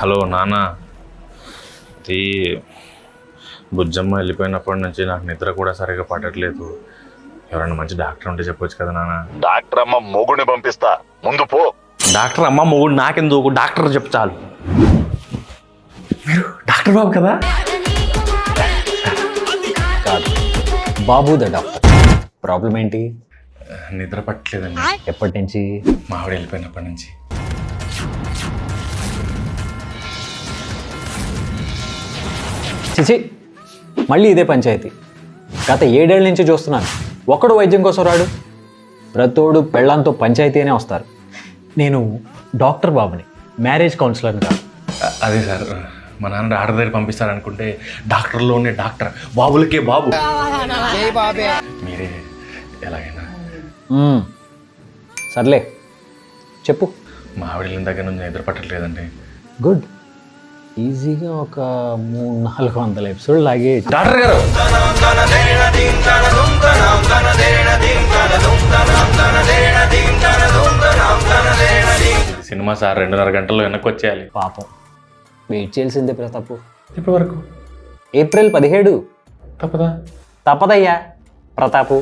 Hello నాన్న, ఇది బుజ్జమ్మ వెళ్ళిపోయినప్పటి నుంచి నాకు నిద్ర కూడా సరిగా పడట్లేదు. ఎవరైనా మంచి డాక్టర్ ఉంటే చెప్పొచ్చు కదా నాన్న. డాక్టర్ అమ్మ మొగుడిని పంపిస్తా, ముందు పో. డాక్టర్ అమ్మ మొగుడు నాకెందుకు, డాక్టర్ చెప్పు చాలు. మీరు డాక్టర్ బాబు కదా? కాదు, బాబు ద డాక్టర్. ప్రాబ్లం ఏంటి? నిద్ర పట్టలేదండి. ఎప్పటి నుంచి? మా ఆవిడ వెళ్ళిపోయినప్పటి నుంచి. చిచి, మళ్ళీ ఇదే పంచాయతీ. గత 7 ఏళ్ళ నుంచి చూస్తున్నాను. ఒక్కడు వైద్యం కోసం రాడు. ప్రతోడు పెళ్ళంతో పంచాయతీ అనే వస్తారు. నేను డాక్టర్ బాబుని, మ్యారేజ్ కౌన్సిలర్ని కాదు. అదే సార్, మా నాన్న డాక్టర్ దగ్గర పంపిస్తారనుకుంటే డాక్టర్లోనే డాక్టర్, బాబులకే బాబు. మీరే ఎలాగైనా. సర్లే చెప్పు. మా ఆవిడ వెళ్ళిన దగ్గర నుంచి నిద్ర పట్టట్లేదండి. గుడ్. ఈజీగా ఒక 300-400 ఎపిసోడ్ లాగే. డాక్టర్ గారు, సినిమా సార్ 2.5 గంటల్లో వెనక్కి వచ్చేయాలి. పాపం వెయిట్ చేయాల్సిందే ప్రతాపు. ఇప్పటి వరకు ఏప్రిల్ 17 తప్పదా? తప్పదయ్యా ప్రతాపు.